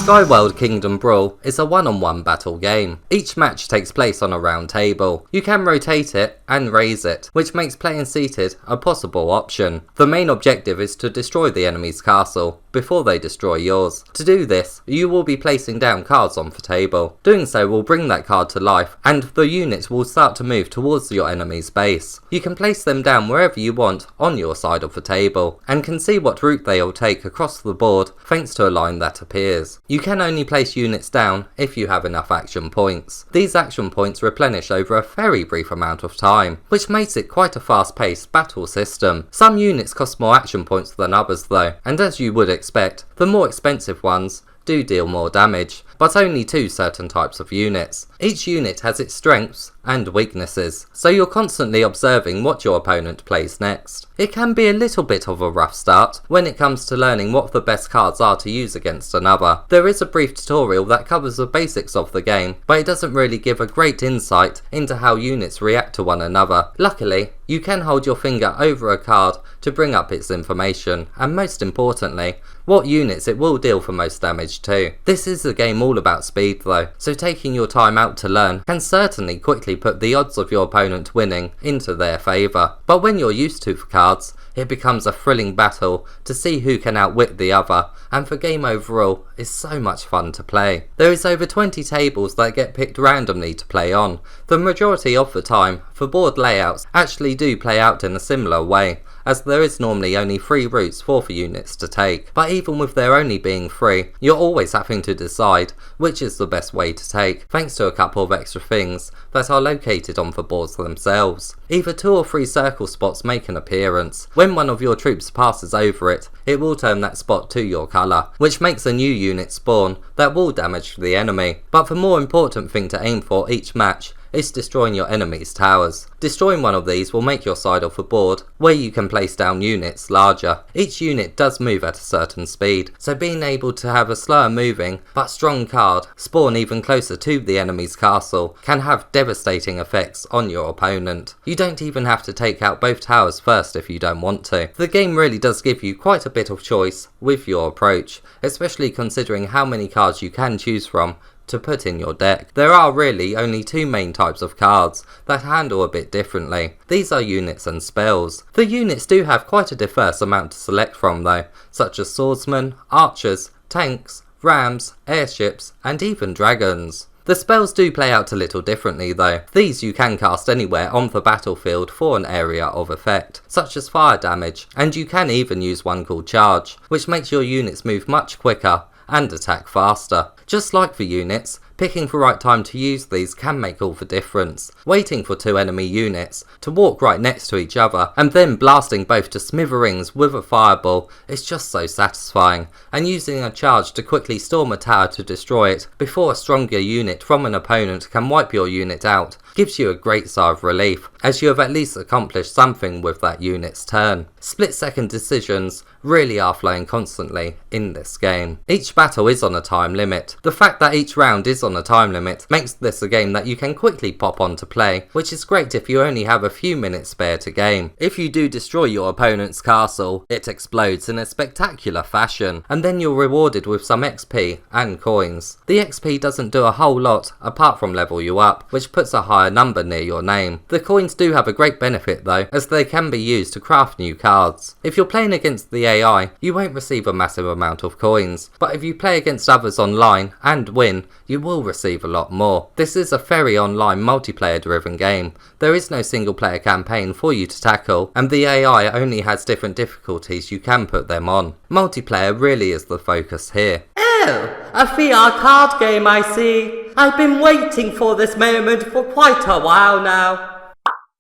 Skyworld Kingdom Brawl is a one-on-one battle game. Each match takes place on a round table. You can rotate it and raise it, which makes playing seated a possible option. The main objective is to destroy the enemy's castle before they destroy yours. To do this, you will be placing down cards on the table. Doing so will bring that card to life and the units will start to move towards your enemy's base. You can place them down wherever you want on your side of the table and can see what route they will take across the board thanks to a line that appears. You can only place units down if you have enough action points. These action points replenish over a very brief amount of time, which makes it quite a fast-paced battle system. Some units cost more action points than others though, and as you would expect, the more expensive ones do deal more damage, but only to certain types of units. Each unit has its strengths and weaknesses, so you're constantly observing what your opponent plays next. It can be a little bit of a rough start when it comes to learning what the best cards are to use against another. There is a brief tutorial that covers the basics of the game, but it doesn't really give a great insight into how units react to one another. Luckily, you can hold your finger over a card to bring up its information, and most importantly, what units it will deal for most damage to. This is a game all about speed though, so taking your time out to learn can certainly quickly put the odds of your opponent winning into their favour. But when you're used to the cards, it becomes a thrilling battle to see who can outwit the other, and the game overall is so much fun to play. There is over 20 tables that get picked randomly to play on. The majority of the time, the board layouts actually do play out in a similar way, as there is normally only 3 routes for the units to take. But even with there only being 3, you're always having to decide which is the best way to take, thanks to a couple of extra things that are located on the boards themselves. Either 2 or 3 circle spots make an appearance. When one of your troops passes over it, it will turn that spot to your colour, which makes a new unit spawn that will damage the enemy. But the more important thing to aim for each match is destroying your enemy's towers. Destroying one of these will make your side of the board where you can place down units larger. Each unit does move at a certain speed, so being able to have a slower moving but strong card spawn even closer to the enemy's castle can have devastating effects on your opponent. You don't even have to take out both towers first if you don't want to. The game really does give you quite a bit of choice with your approach, especially considering how many cards you can choose from to put in your deck. There are really only 2 main types of cards that handle a bit differently. These are units and spells. The units do have quite a diverse amount to select from though, such as swordsmen, archers, tanks, rams, airships, and even dragons. The spells do play out a little differently though. These you can cast anywhere on the battlefield for an area of effect, such as fire damage, and you can even use one called charge, which makes your units move much quicker and attack faster. Just like the units, picking the right time to use these can make all the difference. Waiting for 2 enemy units to walk right next to each other and then blasting both to smithereens with a fireball is just so satisfying, and using a charge to quickly storm a tower to destroy it before a stronger unit from an opponent can wipe your unit out gives you a great sigh of relief, as you have at least accomplished something with that unit's turn. Split-second decisions really are flowing constantly in this game. Each battle is on a time limit. The fact that each round is on a time limit makes this a game that you can quickly pop on to play, which is great if you only have a few minutes spare to game. If you do destroy your opponent's castle, it explodes in a spectacular fashion, and then you're rewarded with some XP and coins. The XP doesn't do a whole lot apart from level you up, which puts a higher number near your name. The coins do have a great benefit though, as they can be used to craft new cards. If you're playing against the AI, you won't receive a massive amount of coins, but if you play against others online and win, you will receive a lot more. This is a very online multiplayer driven game. There is no single player campaign for you to tackle, and the AI only has different difficulties you can put them on. Multiplayer really is the focus here. Oh, a VR card game I see. I've been waiting for this moment for quite a while now.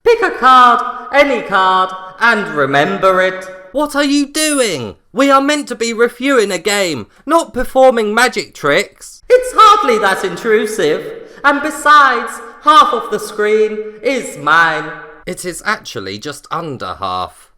Pick a card, any card, and remember it. What are you doing? We are meant to be reviewing a game, not performing magic tricks. It's hardly that intrusive, and besides, half of the screen is mine. It is actually just under half.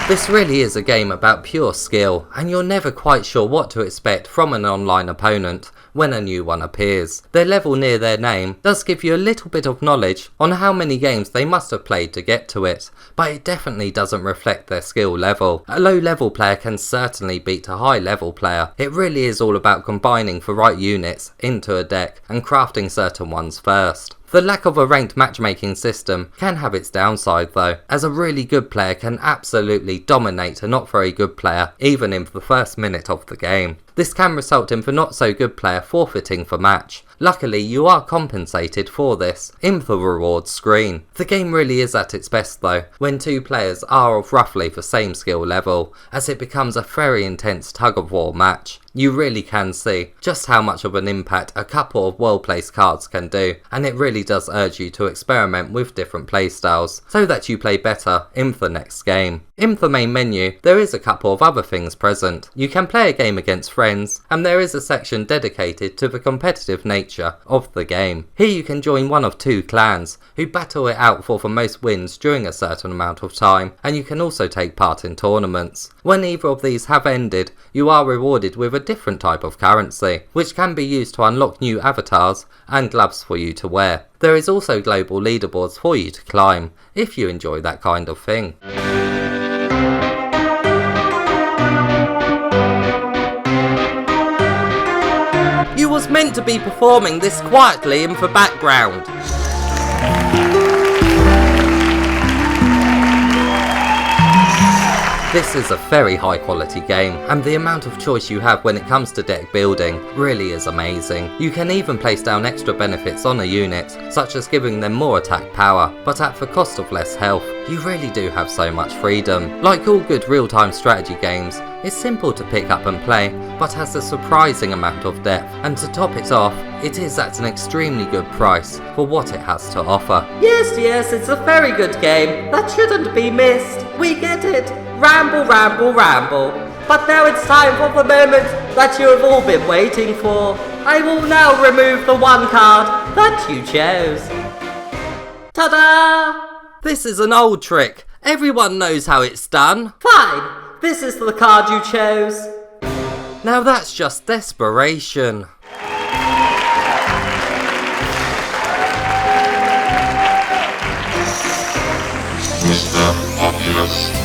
This really is a game about pure skill, and you're never quite sure what to expect from an online opponent when a new one appears. Their level near their name does give you a little bit of knowledge on how many games they must have played to get to it, but it definitely doesn't reflect their skill level. A low level player can certainly beat a high level player. It really is all about combining the right units into a deck and crafting certain ones first. The lack of a ranked matchmaking system can have its downside though, as a really good player can absolutely dominate a not very good player even in the first minute of the game. This can result in the not so good player forfeiting the match. Luckily you are compensated for this in the rewards screen. The game really is at its best though, when two players are of roughly the same skill level, as it becomes a very intense tug of war match. You really can see just how much of an impact a couple of well placed cards can do, and it really does urge you to experiment with different playstyles so that you play better in the next game. In the main menu there is a couple of other things present. You can play a game against friends, and there is a section dedicated to the competitive nature of the game. Here you can join one of two clans who battle it out for the most wins during a certain amount of time, and you can also take part in tournaments. When either of these have ended, you are rewarded with a different type of currency, which can be used to unlock new avatars and gloves for you to wear. There is also global leaderboards for you to climb, if you enjoy that kind of thing. You was meant to be performing this quietly in the background. This is a very high quality game, and the amount of choice you have when it comes to deck building really is amazing. You can even place down extra benefits on a unit, such as giving them more attack power, but at the cost of less health. You really do have so much freedom. Like all good real-time strategy games, it's simple to pick up and play, but has a surprising amount of depth, and to top it off, it is at an extremely good price for what it has to offer. Yes, it's a very good game. That shouldn't be missed. We get it. Ramble, ramble, ramble. But now it's time for the moment that you have all been waiting for. I will now remove the one card that you chose. Ta-da! This is an old trick. Everyone knows how it's done. Fine. This is the card you chose. Now that's just desperation. Mr Oculus.